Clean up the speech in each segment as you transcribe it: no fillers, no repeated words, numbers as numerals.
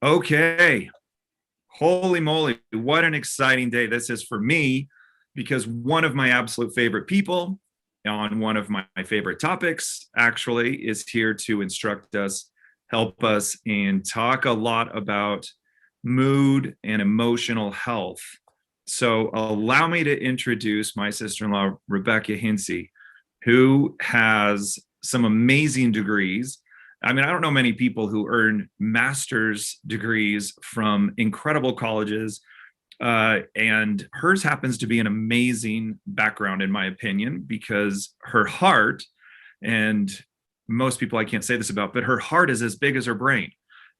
Okay. Holy moly. What an exciting day this is for me because one of my absolute favorite people on one of my favorite topics actually is here to instruct us, help us, and talk a lot about mood and emotional health. So, allow me to introduce my sister in law, Rebecca Hintzy, who has some amazing degrees. I mean, I don't know many people who earn master's degrees from incredible colleges. And hers happens to be an amazing background, in my opinion, because her heart, and most people I can't say this about, but her heart is as big as her brain.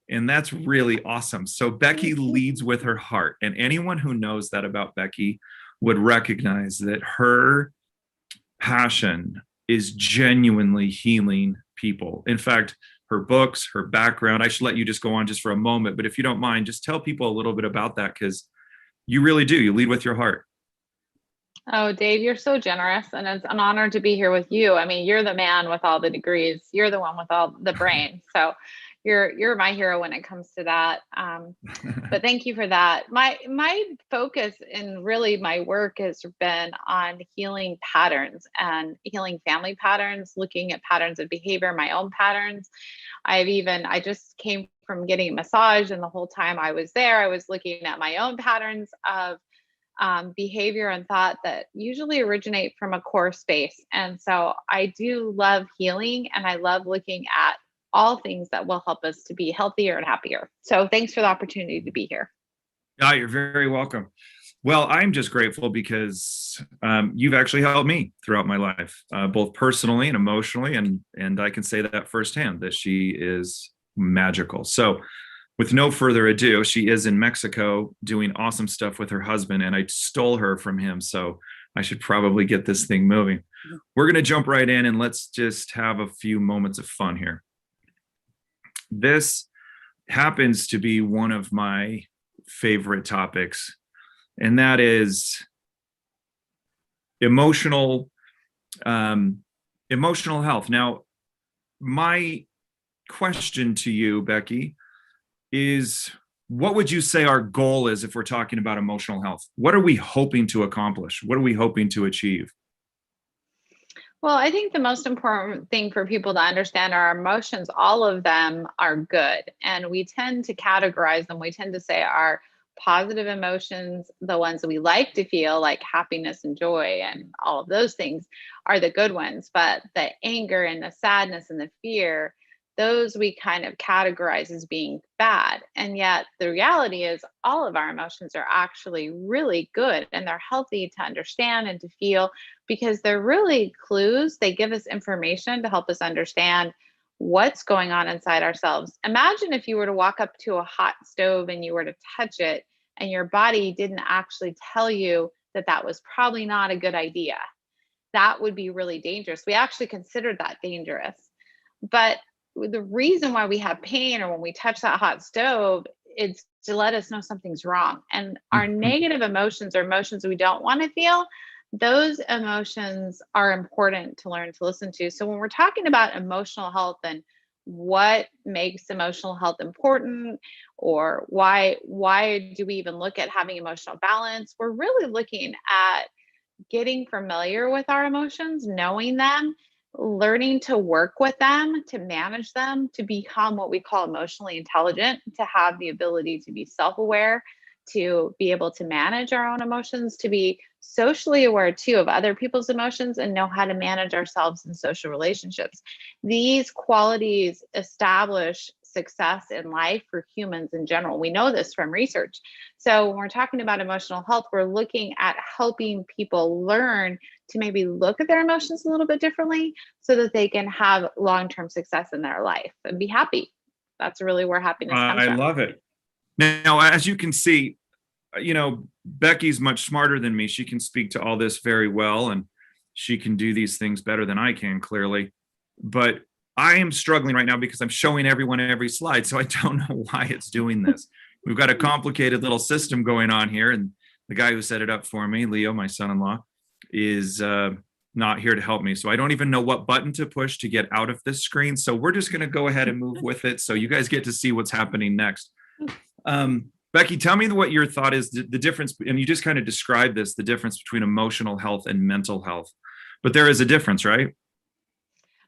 And that's really awesome. So Becky leads with her heart. And anyone who knows that about Becky would recognize that her passion is genuinely healing people. In fact, her books, her background, I should let you just go on just for a moment, but if you don't mind, just tell people a little bit about that because you really do. You lead with your heart. Oh, Dave, you're so generous, and it's an honor to be here with you. I mean, you're the man with all the degrees. You're the one with all the brain. So you're my hero when it comes to that. But thank you for that. My focus and really my work has been on healing patterns and healing family patterns, looking at patterns of behavior, my own patterns. I just came from getting a massage, and the whole time I was there, I was looking at my own patterns of behavior and thought that usually originate from a core space. And so I do love healing, and I love looking at all things that will help us to be healthier and happier. So thanks for the opportunity to be here. You're very welcome. Well, I'm just grateful because you've actually helped me throughout my life, both personally and emotionally, and I can say that firsthand that she is magical. So, with no further ado, she is in Mexico doing awesome stuff with her husband, and I stole her from him. So I should probably get this thing moving. We're going to jump right in and let's just have a few moments of fun here. This happens to be one of my favorite topics, and that is emotional health. Now, my question to you, Becky, is what would you say our goal is if we're talking about emotional health? What are we hoping to accomplish? What are we hoping to achieve? Well, I think the most important thing for people to understand are emotions, all of them are good. And we tend to categorize them. We tend to say our positive emotions, the ones that we like to feel, like happiness and joy and all of those things, are the good ones. But the anger and the sadness and the fear, those we kind of categorize as being bad. And yet the reality is all of our emotions are actually really good, and they're healthy to understand and to feel because they're really clues. They give us information to help us understand what's going on inside ourselves. Imagine if you were to walk up to a hot stove and you were to touch it, and your body didn't actually tell you that that was probably not a good idea. That would be really dangerous. We actually considered that dangerous. But the reason why we have pain or when we touch that hot stove, it's to let us know something's wrong. And our negative emotions or emotions we don't want to feel, those emotions are important to learn to listen to. So when we're talking about emotional health and what makes emotional health important, or why do we even look at having emotional balance, we're really looking at getting familiar with our emotions, knowing them, learning to work with them, to manage them, to become what we call emotionally intelligent, to have the ability to be self-aware, to be able to manage our own emotions, to be socially aware too of other people's emotions, and know how to manage ourselves in social relationships. These qualities establish success in life for humans in general. We know this from research. So when we're talking about emotional health, we're looking at helping people learn to maybe look at their emotions a little bit differently so that they can have long-term success in their life and be happy. That's really where happiness comes I from. love it. Now, as you can see, Becky's much smarter than me. She can speak to all this very well, and she can do these things better than I can, clearly. But I am struggling right now because I'm showing everyone every slide, so I don't know why it's doing this. We've got a complicated little system going on here, and the guy who set it up for me, Leo, my son-in-law, is not here to help me. So I don't even know what button to push to get out of this screen. So we're just going to go ahead and move with it. So you guys get to see what's happening next. Becky, tell me what your thought is, the difference, and you just kind of described this, the difference between emotional health and mental health. But there is a difference, right?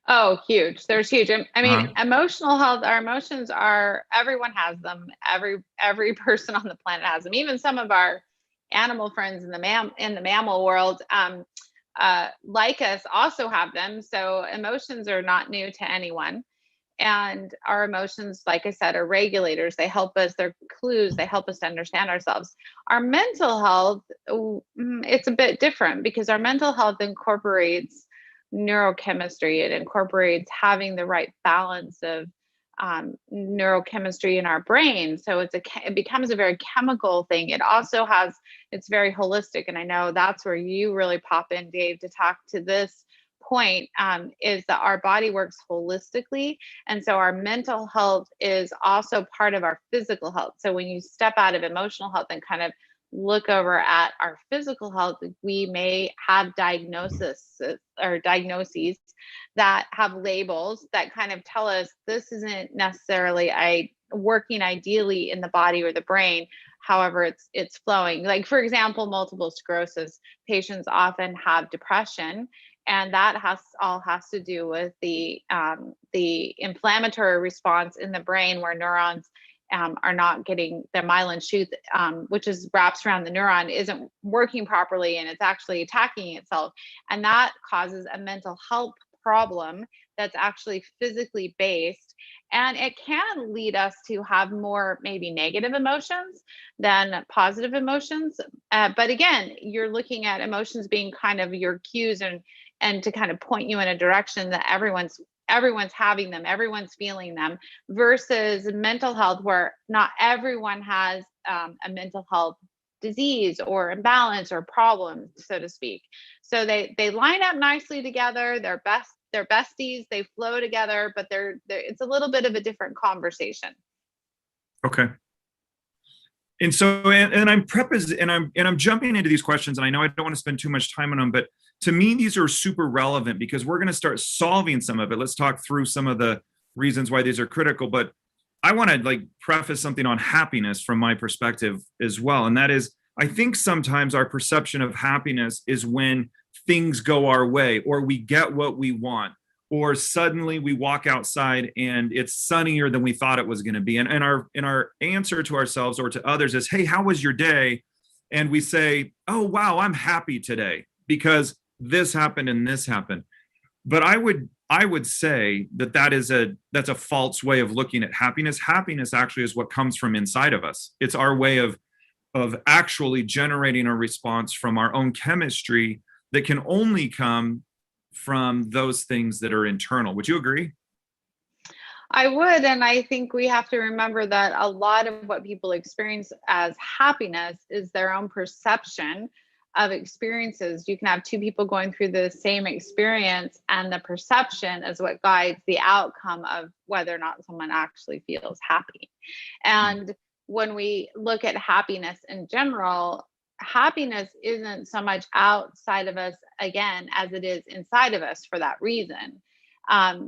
Oh, huge. There's huge. I mean, Uh-huh. emotional health, our emotions are, everyone has them. Every person on the planet has them. Even some of our animal friends in the mammal world, like us, also have them. So emotions are not new to anyone. And our emotions, like I said, are regulators. They help us, they're clues, they help us to understand ourselves. Our mental health, it's a bit different because our mental health incorporates neurochemistry. It incorporates having the right balance of neurochemistry in our brain. So it becomes a very chemical thing. It also has, it's very holistic. And I know that's where you really pop in, Dave, to talk to this point, is that our body works holistically. And so our mental health is also part of our physical health. So when you step out of emotional health and kind of look over at our physical health, we may have diagnoses that have labels that kind of tell us this isn't necessarily working ideally in the body or the brain. However, it's flowing. Like, for example, multiple sclerosis patients often have depression, and that has to do with the inflammatory response in the brain, where neurons are not getting the myelin sheath, which is wraps around the neuron, isn't working properly, and it's actually attacking itself, and that causes a mental health problem that's actually physically based. And it can lead us to have more maybe negative emotions than positive emotions. But again, you're looking at emotions being kind of your cues, and to kind of point you in a direction that everyone's having them, everyone's feeling them, versus mental health, where not everyone has a mental health disease or imbalance or problem, so to speak. So they line up nicely together. They're besties. They flow together, but it's a little bit of a different conversation. Okay. And so, and I'm I'm jumping into these questions, and I know I don't want to spend too much time on them, but to me, these are super relevant because we're going to start solving some of it. Let's talk through some of the reasons why these are critical. But I want to like preface something on happiness from my perspective as well. And that is, I think sometimes our perception of happiness is when things go our way, or we get what we want, or suddenly we walk outside and it's sunnier than we thought it was going to be. And our answer to ourselves or to others is, hey, how was your day? And we say, oh, wow, I'm happy today because this happened and this happened. But I would say that's a false way of looking at happiness. Happiness actually is what comes from inside of us. It's our way of actually generating a response from our own chemistry that can only come from those things that are internal. Would you agree? I would. And I think we have to remember that a lot of what people experience as happiness is their own perception of experiences. You can have two people going through the same experience, and the perception is what guides the outcome of whether or not someone actually feels happy. And when we look at happiness in general, happiness isn't so much outside of us, again, as it is inside of us for that reason.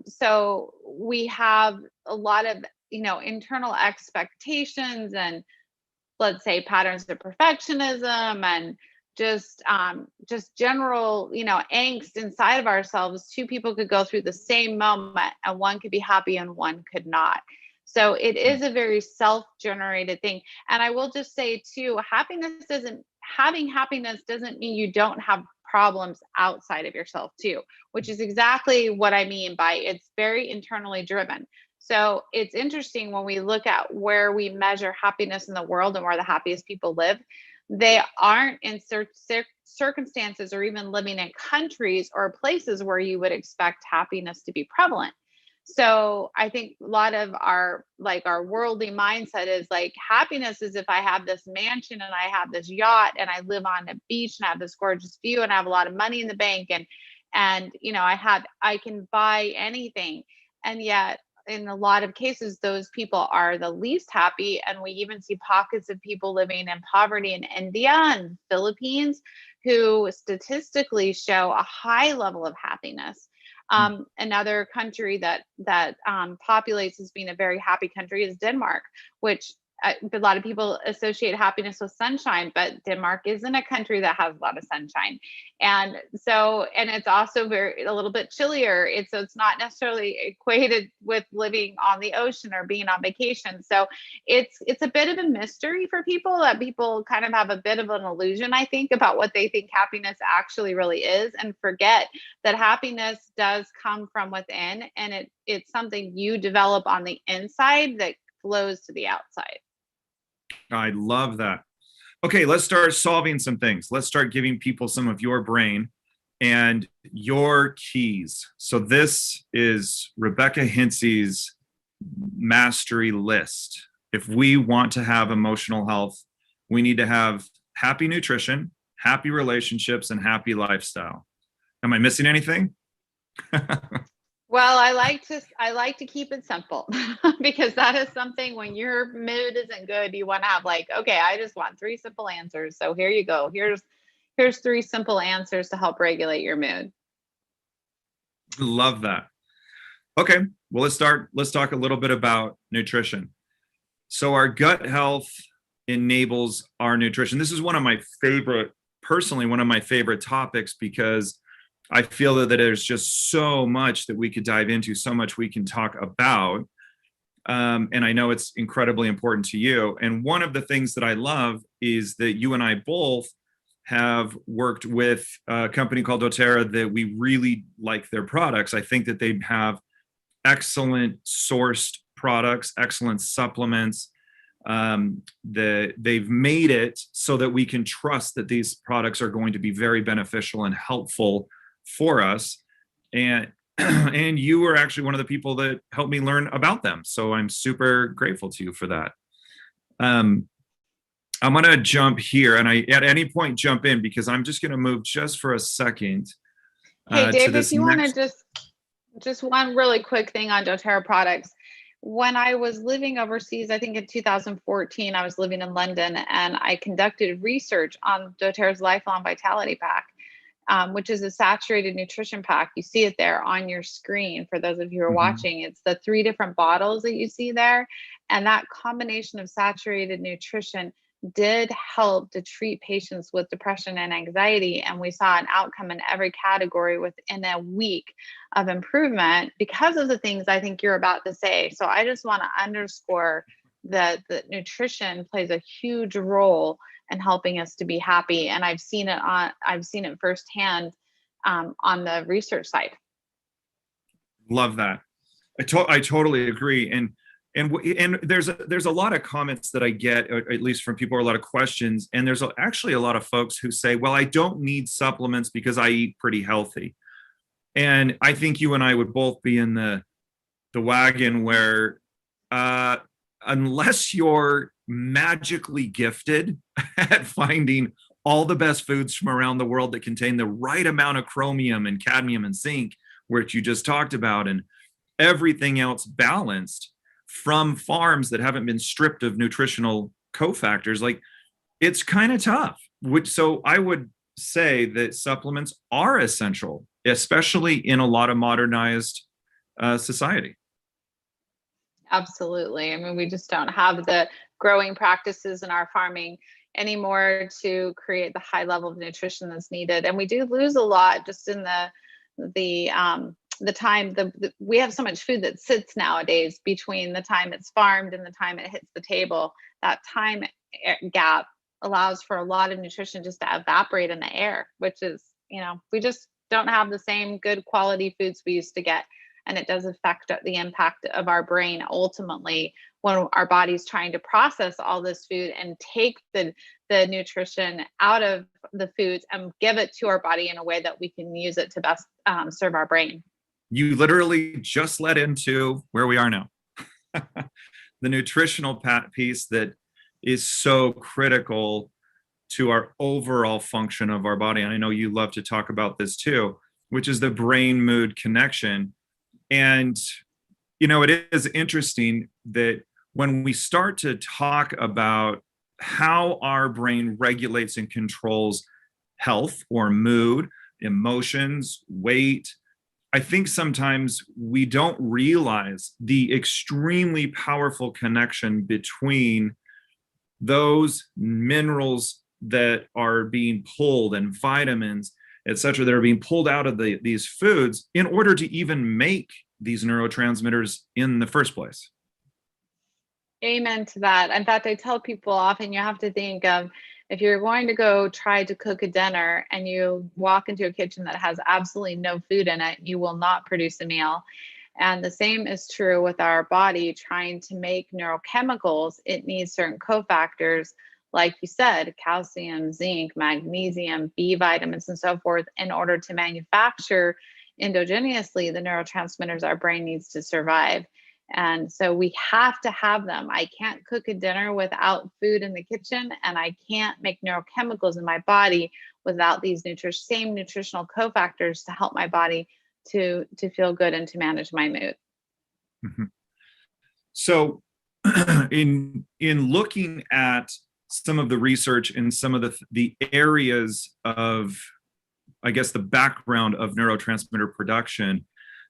So we have a lot of, internal expectations, and let's say patterns of perfectionism, and just general, angst inside of ourselves. Two people could go through the same moment, and one could be happy and one could not. So it is a very self-generated thing. And I will just say too, having happiness doesn't mean you don't have problems outside of yourself too, which is exactly what I mean by it's very internally driven. So it's interesting when we look at where we measure happiness in the world and where the happiest people live, they aren't in circumstances or even living in countries or places where you would expect happiness to be prevalent. So I think a lot of our worldly mindset is like, happiness is if I have this mansion and I have this yacht and I live on a beach and I have this gorgeous view and I have a lot of money in the bank, and I can buy anything. And yet in a lot of cases, those people are the least happy. And we even see pockets of people living in poverty in India and Philippines who statistically show a high level of happiness. Another country that populates as being a very happy country is Denmark, which a lot of people associate happiness with sunshine, but Denmark isn't a country that has a lot of sunshine. And so, and it's also a little bit chillier. It's not necessarily equated with living on the ocean or being on vacation. So it's a bit of a mystery for people, that people kind of have a bit of an illusion, I think, about what they think happiness actually really is, and forget that happiness does come from within, and it's something you develop on the inside that flows to the outside. I love that. Okay, let's start solving some things. Let's start giving people some of your brain and your keys. So this is Rebecca Hintze's mastery list. If we want to have emotional health, we need to have happy nutrition, happy relationships, and happy lifestyle. Am I missing anything? Well, I like to keep it simple because that is something, when your mood isn't good, you want to have like, okay, I just want 3 simple answers. So here you go. Here's 3 simple answers to help regulate your mood. Love that. Okay, well, let's talk a little bit about nutrition. So our gut health enables our nutrition. This is one of my favorite topics, because I feel that there's just so much that we could dive into, so much we can talk about. And I know it's incredibly important to you. And one of the things that I love is that you and I both have worked with a company called doTERRA that we really like their products. I think that they have excellent sourced products, excellent supplements. They've made it so that we can trust that these products are going to be very beneficial and helpful for us. And and you were actually one of the people that helped me learn about them. So I'm super grateful to you for that. I'm going to jump here, and I at any point jump in, because I'm just going to move just for a second. Hey, Dave, if you want to just one really quick thing on doTERRA products. When I was living overseas, I think in 2014, I was living in London, and I conducted research on doTERRA's Lifelong Vitality Pack, which is a saturated nutrition pack. You see it there on your screen. For those of you who are watching, it's the 3 different bottles that you see there. And that combination of saturated nutrition did help to treat patients with depression and anxiety. And we saw an outcome in every category within a week of improvement, because of the things I think you're about to say. So I just want to underscore that nutrition plays a huge role in helping us to be happy. And I've seen it firsthand on the research side. Love that. I totally agree. And there's a lot of comments that I get, or at least from people, or a lot of questions. And there's actually a lot of folks who say, well, I don't need supplements because I eat pretty healthy. And I think you and I would both be in the wagon where unless you're magically gifted at finding all the best foods from around the world that contain the right amount of chromium and cadmium and zinc, which you just talked about, and everything else balanced from farms that haven't been stripped of nutritional cofactors, like, it's kind of tough. So I would say that supplements are essential, especially in a lot of modernized society. Absolutely. I mean, we just don't have the growing practices in our farming anymore to create the high level of nutrition that's needed. And we do lose a lot just in the time. We have so much food that sits nowadays between the time it's farmed and the time it hits the table. That time gap allows for a lot of nutrition just to evaporate in the air, which is, we just don't have the same good quality foods we used to get. And it does affect the impact of our brain ultimately when our body's trying to process all this food and take the nutrition out of the foods and give it to our body in a way that we can use it to best serve our brain. You literally just led into where we are now. The nutritional piece that is so critical to our overall function of our body. And I know you love to talk about this too, which is the brain mood connection. And, it is interesting that when we start to talk about how our brain regulates and controls health or mood, emotions, weight, I think sometimes we don't realize the extremely powerful connection between those minerals that are being pulled and vitamins, etc., that are being pulled out of these foods in order to even make these neurotransmitters in the first place. Amen to that. In fact, I tell people often you have to think of, if you're going to go try to cook a dinner and you walk into a kitchen that has absolutely no food in it, you will not produce a meal. And the same is true with our body trying to make neurochemicals. It needs certain cofactors, like you said, calcium, zinc, magnesium, B vitamins, and so forth, in order to manufacture endogenously the neurotransmitters our brain needs to survive. And so we have to have them. I can't cook a dinner without food in the kitchen, and I can't make neurochemicals in my body without these same nutritional cofactors to help my body to feel good and to manage my mood. Mm-hmm. So in looking at some of the research and some of the areas of, I guess, the background of neurotransmitter production,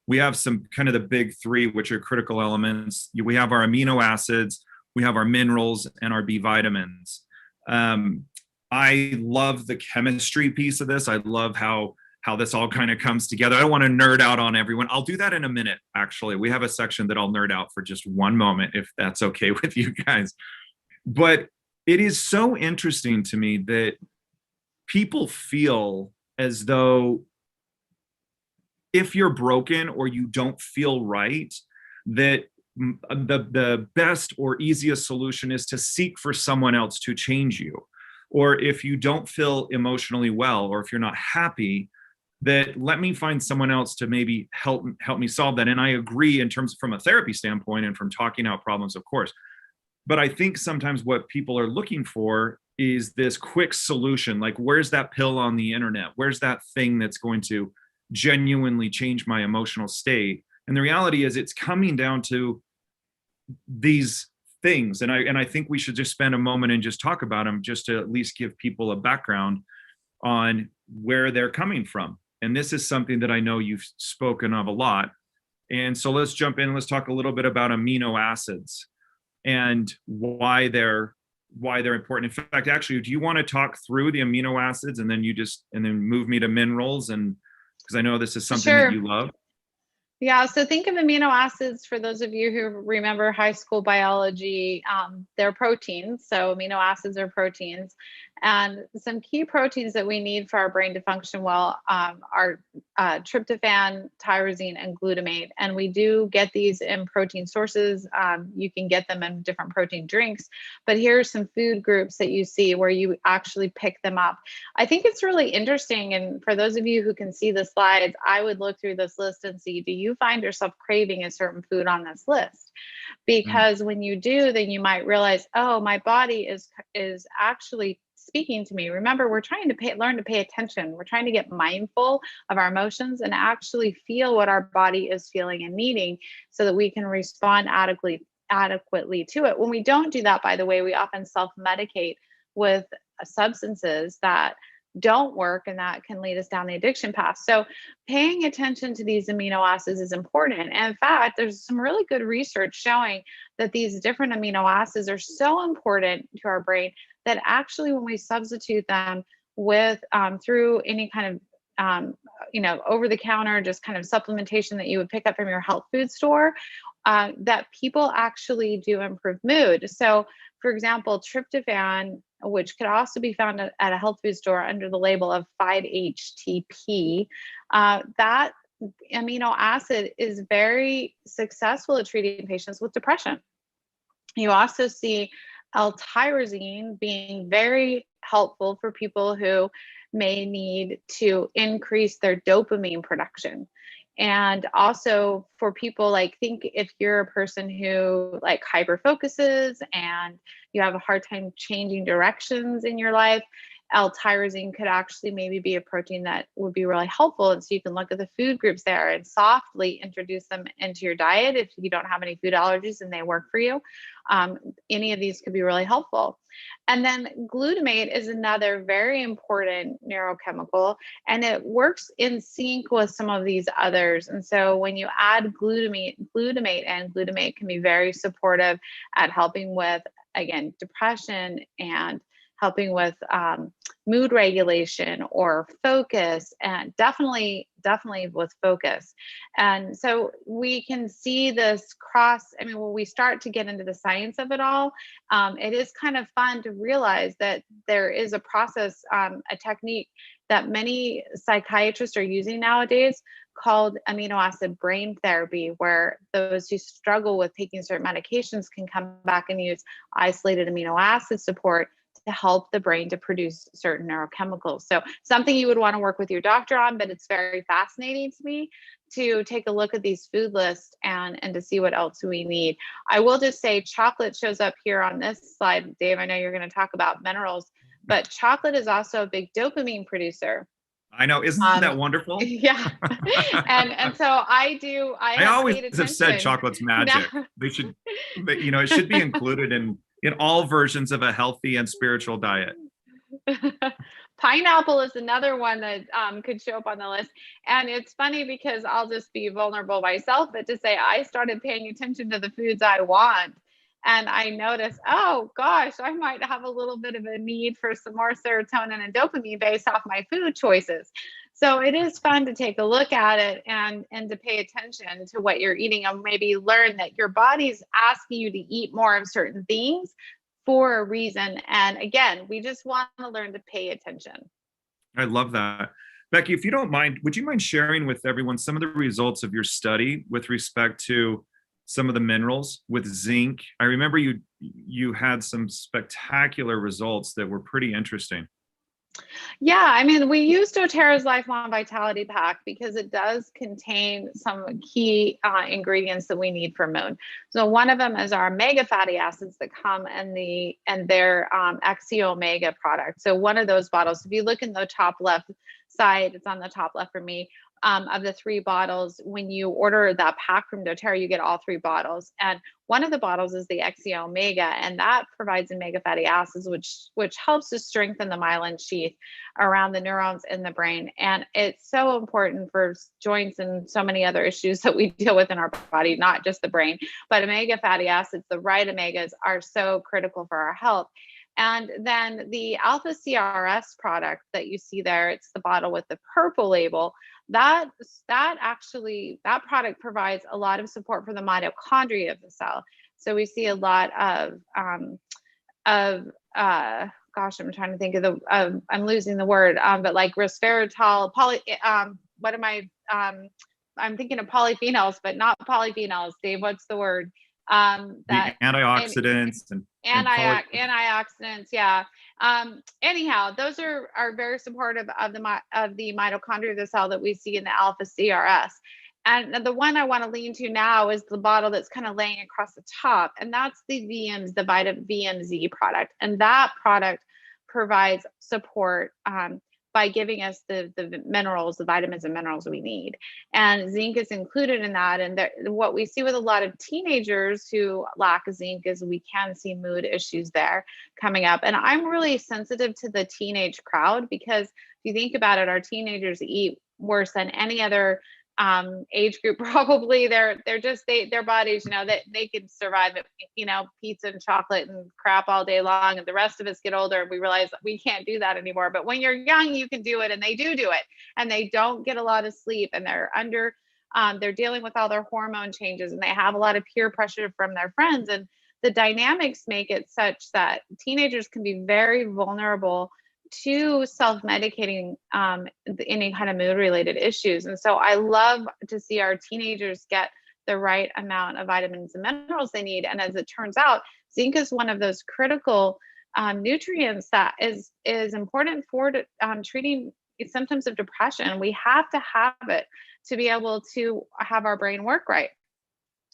we have some kind of the big three, which are critical elements. We have our amino acids, we have our minerals, and our B vitamins. I love the chemistry piece of this. I love how this all kind of comes together. I don't want to nerd out on everyone. I'll do that in a minute, actually. We have a section that I'll nerd out for just one moment, if that's okay with you guys. But it is so interesting to me that people feel as though if you're broken or you don't feel right, that the best or easiest solution is to seek for someone else to change you. Or if you don't feel emotionally well, or if you're not happy, that let me find someone else to maybe help me solve that. And I agree in terms from a therapy standpoint and from talking out problems, of course. But I think sometimes what people are looking for is this quick solution. Like, where's that pill on the internet? Where's that thing that's going to genuinely change my emotional state? And the reality is it's coming down to these things. And I think we should just spend a moment and just talk about them, just to at least give people a background on where they're coming from. And this is something that I know you've spoken of a lot. And so let's jump in. Let's talk a little bit about amino acids and why they're important. In fact, actually, do you want to talk through the amino acids and then move me to minerals? And because I know this is something that you love. Yeah, so think of amino acids, for those of you who remember high school biology, they're proteins. So amino acids are proteins. And some key proteins that we need for our brain to function well are tryptophan, tyrosine, and glutamate. And we do get these in protein sources. You can get them in different protein drinks. But here are some food groups that you see where you actually pick them up. I think it's really interesting. And for those of you who can see the slides, I would look through this list and see, do you find yourself craving a certain food on this list? Because when you do, then you might realize, oh, my body is actually speaking to me. Remember, we're trying to learn to pay attention. We're trying to get mindful of our emotions and actually feel what our body is feeling and needing so that we can respond adequately to it. When we don't do that, by the way, we often self-medicate with substances that don't work, and that can lead us down the addiction path. So paying attention to these amino acids is important. And in fact, there's some really good research showing that these different amino acids are so important to our brain that actually when we substitute them with through any kind of over the counter, just kind of supplementation that you would pick up from your health food store, that people actually do improve mood. So for example, tryptophan, which could also be found at a health food store under the label of 5-HTP, that amino acid is very successful at treating patients with depression. You also see L-tyrosine being very helpful for people who may need to increase their dopamine production. And also for people, think if you're a person who hyper focuses and you have a hard time changing directions in your life, L-tyrosine could actually maybe be a protein that would be really helpful. And so you can look at the food groups there and softly introduce them into your diet if you don't have any food allergies and they work for you. Any of these could be really helpful. And then glutamate is another very important neurochemical, and it works in sync with some of these others. And so when you add glutamate can be very supportive at helping with again, depression and helping with mood regulation or focus, and definitely with focus. And so we can see this cross. I mean, when we start to get into the science of it all, it is kind of fun to realize that there is a process, a technique that many psychiatrists are using nowadays called amino acid brain therapy, where those who struggle with taking certain medications can come back and use isolated amino acid support to help the brain to produce certain neurochemicals. So something you would want to work with your doctor on, but it's very fascinating to me to take a look at these food lists and to see what else we need. I will just say chocolate shows up here on this slide. Dave, I know you're going to talk about minerals, but chocolate is also a big dopamine producer. I know, isn't that wonderful? Yeah. and so I always paid have said attention. chocolate's magic. They should, it should be included in all versions of a healthy and spiritual diet. Pineapple is another one that could show up on the list. And it's funny because I'll just be vulnerable myself, but to say I started paying attention to the foods I want. And I noticed, oh gosh, I might have a little bit of a need for some more serotonin and dopamine based off my food choices. So it is fun to take a look at it and to pay attention to what you're eating, and maybe learn that your body's asking you to eat more of certain things for a reason. And again, we just want to learn to pay attention. I love that. Becky, if you don't mind, would you mind sharing with everyone some of the results of your study with respect to some of the minerals with zinc? I remember you had some spectacular results that were pretty interesting. Yeah, I mean, we used doTERRA's Lifelong Vitality Pack because it does contain some key ingredients that we need for mood. So one of them is our omega fatty acids that come in their XC omega product. So one of those bottles, if you look in the top left side, it's on the top left for me, of the 3 bottles. When you order that pack from doTERRA, you get all 3 bottles. And one of the bottles is the XC omega, and that provides omega fatty acids, which helps to strengthen the myelin sheath around the neurons in the brain. And it's so important for joints and so many other issues that we deal with in our body, not just the brain. But omega fatty acids, the right omegas, are so critical for our health. And then the alpha CRS product that you see there, it's the bottle with the purple label. That product provides a lot of support for the mitochondria of the cell. So we see a lot of gosh, I'm trying to think of I'm losing the word, but like resveratrol, I'm thinking of polyphenols, but not polyphenols. Dave, what's the word? The antioxidants and antioxidants. Yeah. Anyhow, those are very supportive of the mitochondria of the cell that we see in the alpha CRS. And the one I want to lean to now is the bottle that's kind of laying across the top, and that's the vitamin VMZ product. And that product provides support by giving us the minerals, the vitamins and minerals we need. And zinc is included in that. And what we see with a lot of teenagers who lack zinc is we can see mood issues there coming up. And I'm really sensitive to the teenage crowd, because if you think about it, our teenagers eat worse than any other age group. Probably their bodies, that they can survive pizza and chocolate and crap all day long, and the rest of us get older and we realize we can't do that anymore. But when you're young, you can do it, and they do it, and they don't get a lot of sleep, and they're dealing with all their hormone changes, and they have a lot of peer pressure from their friends, and the dynamics make it such that teenagers can be very vulnerable to self-medicating any kind of mood-related issues. And so I love to see our teenagers get the right amount of vitamins and minerals they need. And as it turns out, zinc is one of those critical nutrients that is important for treating symptoms of depression. We have to have it to be able to have our brain work right.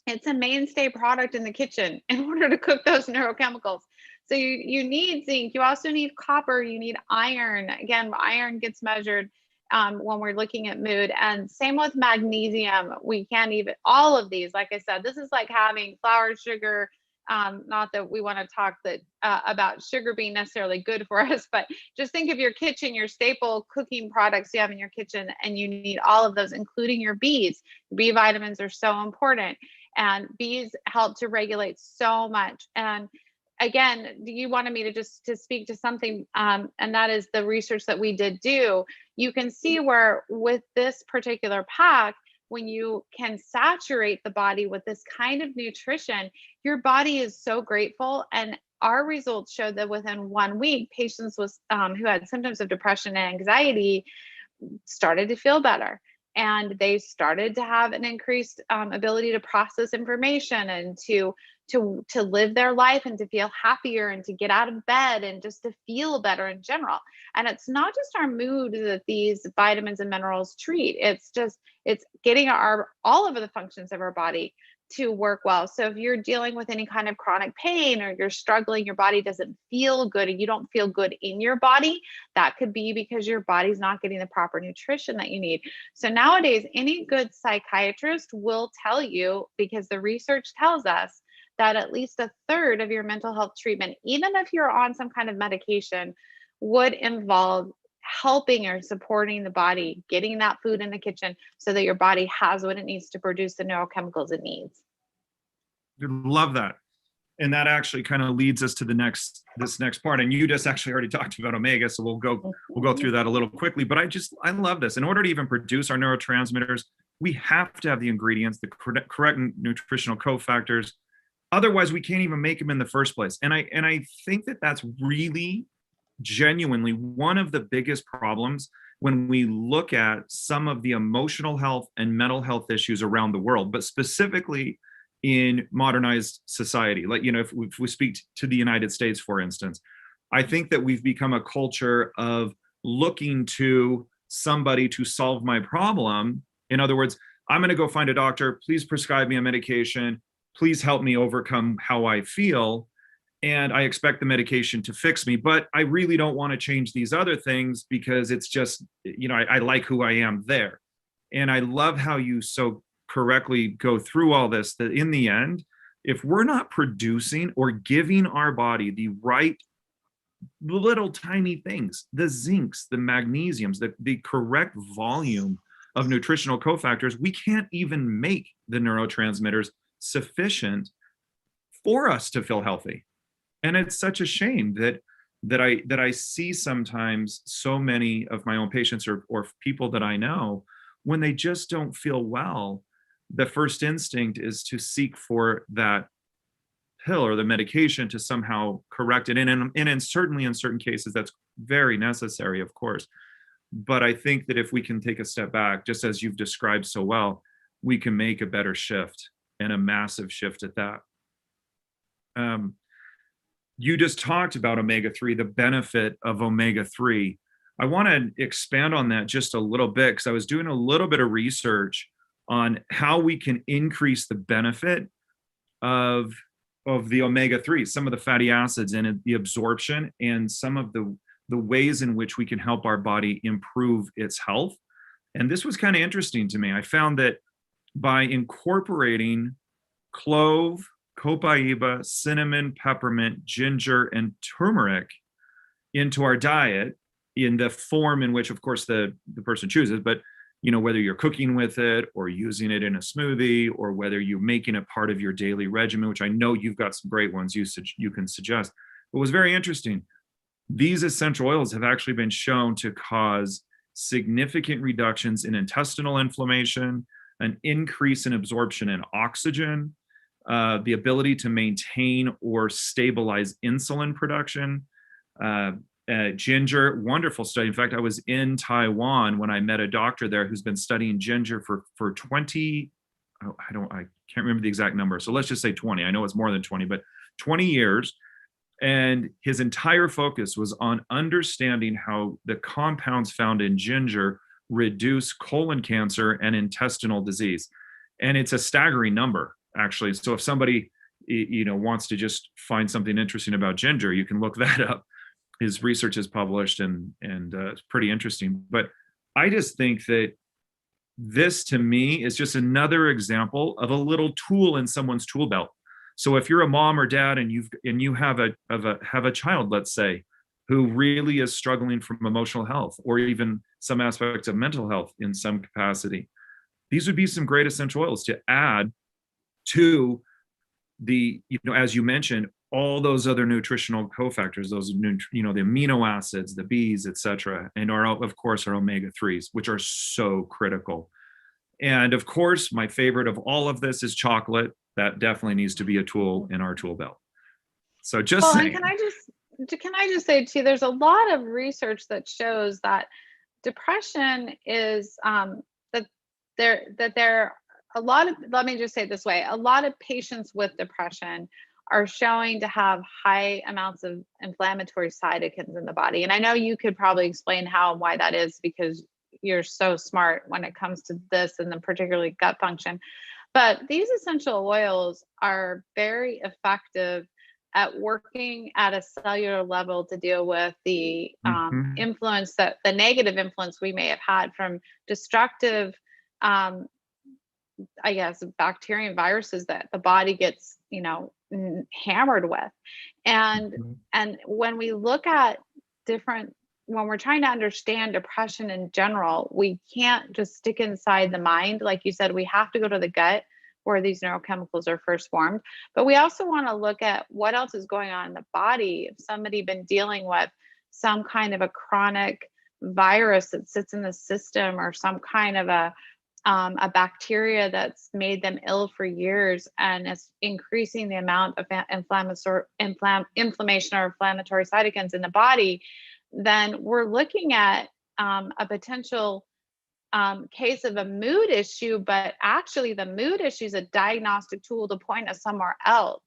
It's a mainstay product in the kitchen in order to cook those neurochemicals. So you need zinc. You also need copper. You need iron. Again, iron gets measured when we're looking at mood. And same with magnesium. We can't even, all of these, like I said, this is like having flour, sugar. Not that we want to talk about sugar being necessarily good for us, but just think of your kitchen, your staple cooking products you have in your kitchen, and you need all of those, including your Bs. B vitamins are so important, and Bs help to regulate so much. And again, you wanted me to just to speak to something, and that is the research that we did do. You can see where with this particular pack, when you can saturate the body with this kind of nutrition, your body is so grateful. And our results showed that within 1 week, patients with who had symptoms of depression and anxiety started to feel better, and they started to have an increased ability to process information and to live their life and to feel happier and to get out of bed and just to feel better in general. And it's not just our mood that these vitamins and minerals treat. It's getting our all of the functions of our body to work well. So if you're dealing with any kind of chronic pain, or you're struggling, your body doesn't feel good and you don't feel good in your body, that could be because your body's not getting the proper nutrition that you need. So nowadays, any good psychiatrist will tell you, because the research tells us that at least a third of your mental health treatment, even if you're on some kind of medication, would involve helping or supporting the body, getting that food in the kitchen so that your body has what it needs to produce the neurochemicals it needs. Love that. And that actually kind of leads us to this next part. And you just actually already talked about omega, so we'll go through that a little quickly. But I love this. In order to even produce our neurotransmitters, we have to have the ingredients, the correct nutritional cofactors. Otherwise, we can't even make them in the first place. And I think that that's really genuinely one of the biggest problems when we look at some of the emotional health and mental health issues around the world, but specifically in modernized society. Like, if we speak to the United States, for instance, I think that we've become a culture of looking to somebody to solve my problem. In other words, I'm going to go find a doctor. Please prescribe me a medication. Please help me overcome how I feel. And I expect the medication to fix me, but I really don't want to change these other things because it's just, I like who I am there. And I love how you so correctly go through all this, that in the end, if we're not producing or giving our body the right little tiny things, the zincs, the magnesiums, the correct volume of nutritional cofactors, we can't even make the neurotransmitters sufficient for us to feel healthy. And it's such a shame that I see sometimes so many of my own patients or people that I know, when they just don't feel well, the first instinct is to seek for that pill or the medication to somehow correct it. And certainly in certain cases, that's very necessary, of course. But I think that if we can take a step back, just as you've described so well, we can make a better shift, and a massive shift at that. You just talked about omega-3, the benefit of omega-3. I want to expand on that just a little bit, because I was doing a little bit of research on how we can increase the benefit of the omega-3, some of the fatty acids and the absorption, and some of the ways in which we can help our body improve its health. And this was kind of interesting to me. I found that by incorporating clove, copaiba, cinnamon, peppermint, ginger, and turmeric into our diet in the form in which, of course, the person chooses, but whether you're cooking with it or using it in a smoothie, or whether you're making it part of your daily regimen, which I know you've got some great ones you can suggest. What was very interesting, these essential oils have actually been shown to cause significant reductions in intestinal inflammation, an increase in absorption in oxygen, the ability to maintain or stabilize insulin production. Ginger, wonderful study. In fact, I was in Taiwan when I met a doctor there who's been studying ginger for 20, I can't remember the exact number. So let's just say 20. I know it's more than 20, but 20 years. And his entire focus was on understanding how the compounds found in ginger reduce colon cancer and intestinal disease. And it's a staggering number, actually. So if somebody wants to just find something interesting about ginger, you can look that up. His research is published, and it's pretty interesting. But I just think that this, to me, is just another example of a little tool in someone's tool belt. So if you're a mom or dad and you have a child, let's say, who really is struggling from emotional health or even some aspects of mental health in some capacity, these would be some great essential oils to add to the, as you mentioned, all those other nutritional cofactors, those the amino acids, the B's, etc., and of course our omega-3s, which are so critical. And of course, my favorite of all of this is chocolate. That definitely needs to be a tool in our tool belt. So just saying. And can I just say too, there's a lot of research that shows that depression is that there a lot of, let me just say it this way, a lot of patients with depression are showing to have high amounts of inflammatory cytokines in the body. And I know you could probably explain how and why that is, because you're so smart when it comes to this, and then particularly gut function. But these essential oils are very effective at working at a cellular level to deal with the influence, that the negative influence we may have had from destructive, I guess, bacteria and viruses that the body gets, hammered with. And when we look at when we're trying to understand depression in general, we can't just stick inside the mind. Like you said, we have to go to the gut where these neurochemicals are first formed. But we also want to look at what else is going on in the body. If somebody been dealing with some kind of a chronic virus that sits in the system, or some kind of a bacteria that's made them ill for years and is increasing the amount of inflammation or inflammatory cytokines in the body, then we're looking at a potential case of a mood issue. But actually the mood issue is a diagnostic tool to point us somewhere else.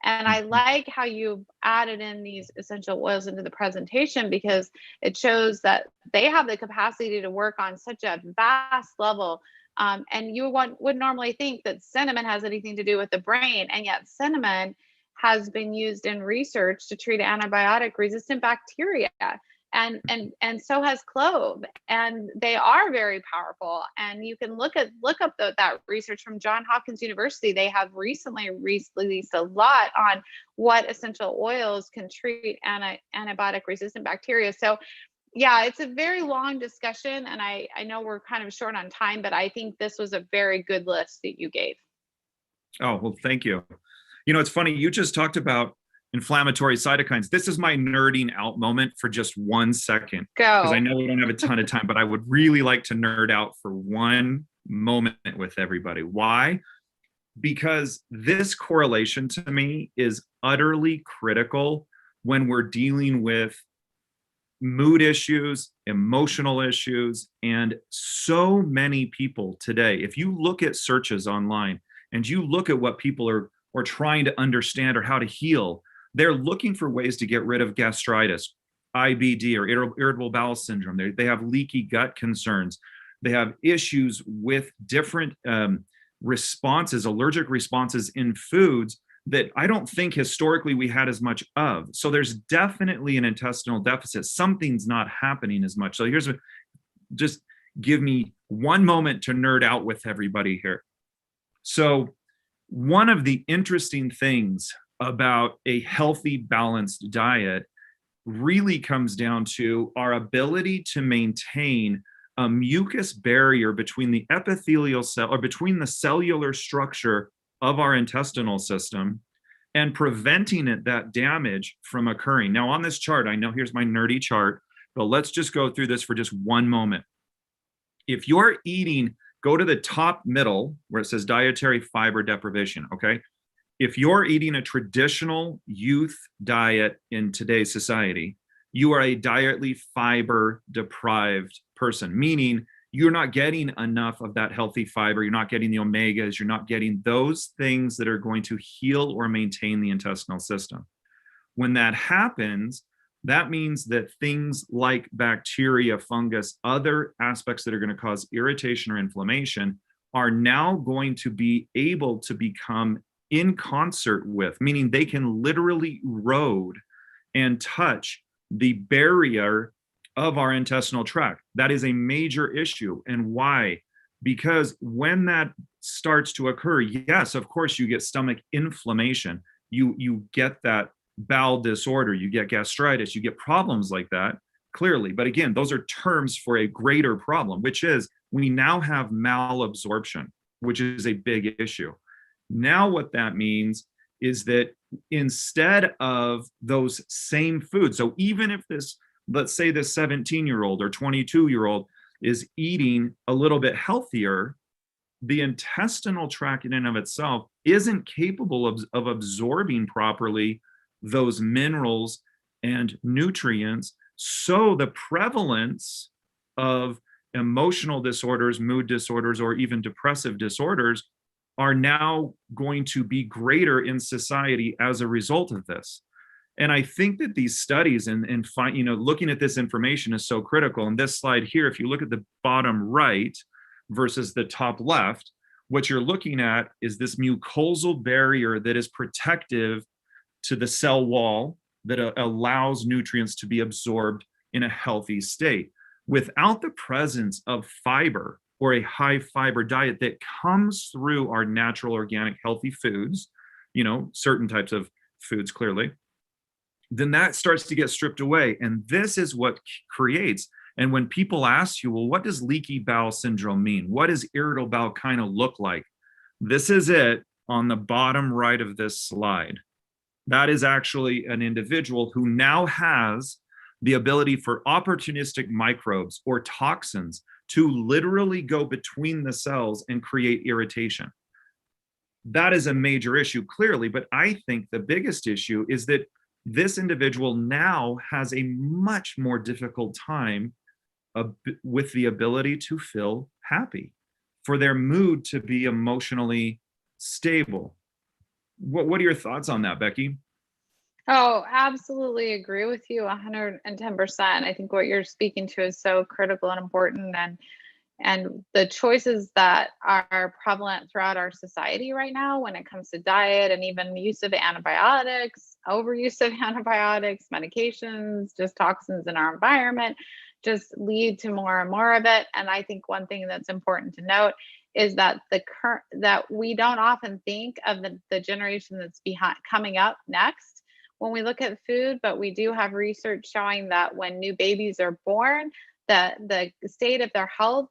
And I like how you added in these essential oils into the presentation, because it shows that they have the capacity to work on such a vast level. And you would normally think that cinnamon has anything to do with the brain, and yet cinnamon has been used in research to treat antibiotic-resistant bacteria. And so has clove, and they are very powerful. And you can look up that research from Johns Hopkins University. They have recently released a lot on what essential oils can treat antibiotic resistant bacteria. So yeah, it's a very long discussion, and I know we're kind of short on time, but I think this was a very good list that you gave. Oh, well, thank you. It's funny, you just talked about inflammatory cytokines. This is my nerding out moment for just 1 second. Go. Because I know we don't have a ton of time, but I would really like to nerd out for one moment with everybody. Why? Because this correlation to me is utterly critical when we're dealing with mood issues, emotional issues, and so many people today, if you look at searches online and you look at what people are trying to understand or how to heal, they're looking for ways to get rid of gastritis, IBD, or irritable bowel syndrome. They have leaky gut concerns. They have issues with different responses, allergic responses in foods that I don't think historically we had as much of. So there's definitely an intestinal deficit. Something's not happening as much. So just give me one moment to nerd out with everybody here. So one of the interesting things about a healthy, balanced diet really comes down to our ability to maintain a mucus barrier between the epithelial cell, or between the cellular structure of our intestinal system, and preventing that damage from occurring. Now on this chart, I know here's my nerdy chart, but let's just go through this for just one moment. If you're eating, go to the top middle where it says dietary fiber deprivation, okay? If you're eating a traditional youth diet in today's society, you are a dietary fiber deprived person, meaning you're not getting enough of that healthy fiber. You're not getting the omegas. You're not getting those things that are going to heal or maintain the intestinal system. When that happens, that means that things like bacteria, fungus, other aspects that are going to cause irritation or inflammation are now going to be able to become in concert with, meaning they can literally erode and touch the barrier of our intestinal tract. That is a major issue. And why? Because when that starts to occur, yes, of course, you get stomach inflammation. You get that bowel disorder, you get gastritis, you get problems like that, clearly. But again, those are terms for a greater problem, which is we now have malabsorption, which is a big issue. Now what that means is that instead of those same foods. So even if this, let's say this 17-year-old or 22-year-old is eating a little bit healthier, the intestinal tract in and of itself isn't capable of absorbing properly those minerals and nutrients. So the prevalence of emotional disorders, mood disorders, or even depressive disorders are now going to be greater in society as a result of this. And I think that these studies and looking at this information is so critical. And this slide here, if you look at the bottom right versus the top left, what you're looking at is this mucosal barrier that is protective to the cell wall that allows nutrients to be absorbed in a healthy state. Without the presence of fiber or a high fiber diet that comes through our natural, organic, healthy foods, certain types of foods clearly, then that starts to get stripped away. And this is what creates. And when people ask you, well, what does leaky bowel syndrome mean? What does irritable bowel kind of look like? This is it on the bottom right of this slide. That is actually an individual who now has the ability for opportunistic microbes or toxins to literally go between the cells and create irritation. That is a major issue, clearly, but I think the biggest issue is that this individual now has a much more difficult time with the ability to feel happy, for their mood to be emotionally stable. What are your thoughts on that, Becky? Oh, absolutely agree with you 110%. I think what you're speaking to is so critical and important, and the choices that are prevalent throughout our society right now when it comes to diet and even use of antibiotics, overuse of antibiotics, medications, just toxins in our environment, just lead to more and more of it. And I think one thing that's important to note is that that we don't often think of the generation that's coming up next when we look at food, but we do have research showing that when new babies are born, that the state of their health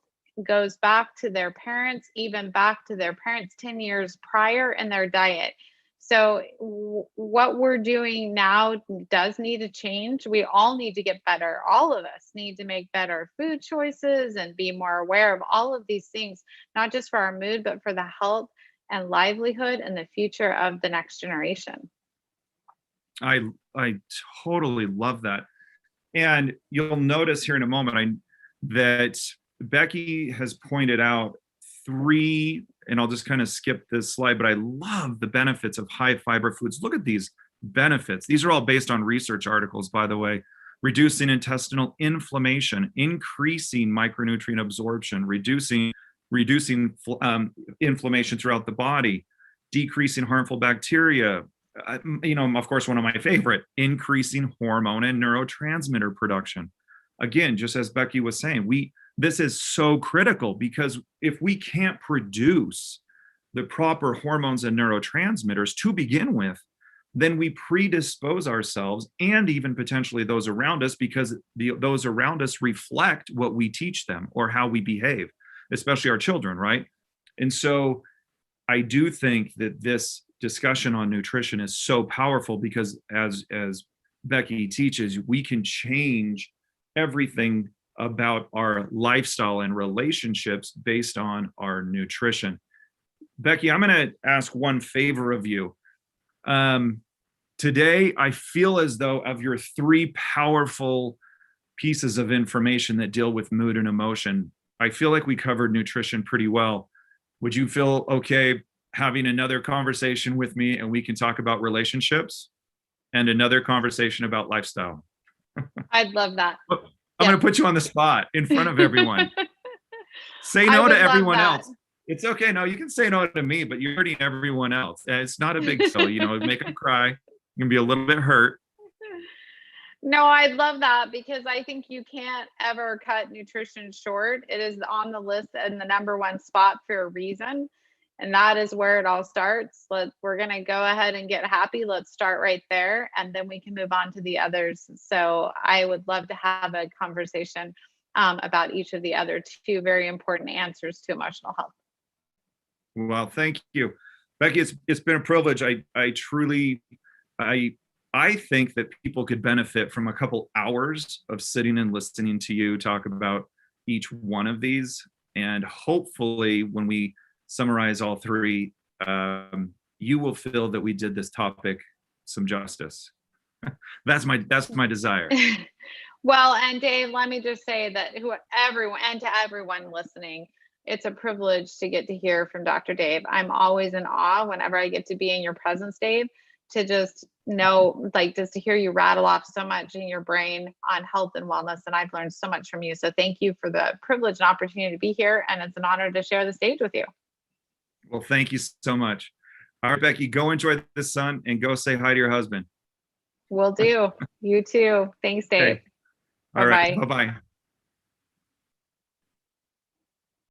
goes back to their parents, even back to their parents 10 years prior in their diet. So what we're doing now does need to change. We all need to get better. All of us need to make better food choices and be more aware of all of these things, not just for our mood, but for the health and livelihood and the future of the next generation. I totally love that. And you'll notice here in a moment that Becky has pointed out three, and I'll just kind of skip this slide, but I love the benefits of high fiber foods. Look at these benefits. These are all based on research articles, by the way. Reducing intestinal inflammation, increasing micronutrient absorption, reducing inflammation throughout the body, decreasing harmful bacteria. Of course, one of my favorite, increasing hormone and neurotransmitter production. Again, just as Becky was saying, this is so critical, because if we can't produce the proper hormones and neurotransmitters to begin with, then we predispose ourselves and even potentially those around us, because those around us reflect what we teach them or how we behave, especially our children, right? And so I do think that this discussion on nutrition is so powerful, because as Becky teaches, we can change everything about our lifestyle and relationships based on our nutrition. Becky, I'm going to ask one favor of you. Today, I feel as though of your three powerful pieces of information that deal with mood and emotion, I feel like we covered nutrition pretty well. Would you feel okay having another conversation with me and we can talk about relationships and another conversation about lifestyle? I'd love that. I'm going to put you on the spot in front of everyone. Say no to everyone else. It's okay. No, you can say no to me, but you're hurting everyone else. It's not a big deal, make them cry. You can be a little bit hurt. No, I'd love that, because I think you can't ever cut nutrition short. It is on the list and the number one spot for a reason. And that is where it all starts. We're going to go ahead and get happy. Let's start right there, and then we can move on to the others. So I would love to have a conversation about each of the other two very important answers to emotional health. Well, thank you, Becky. It's been a privilege. I truly I think that people could benefit from a couple hours of sitting and listening to you talk about each one of these. And hopefully, when we summarize all three, you will feel that we did this topic some justice. That's my desire. Well, and Dave, let me just say that to everyone listening, it's a privilege to get to hear from Dr. Dave. I'm always in awe whenever I get to be in your presence, Dave, to just know, like, just to hear you rattle off so much in your brain on health and wellness. And I've learned so much from you. So thank you for the privilege and opportunity to be here. And it's an honor to share the stage with you. Well, thank you so much. All right, Becky, go enjoy the sun and go say hi to your husband. Will do. You too. Thanks, Dave. Okay. All right. Bye-bye. Bye-bye.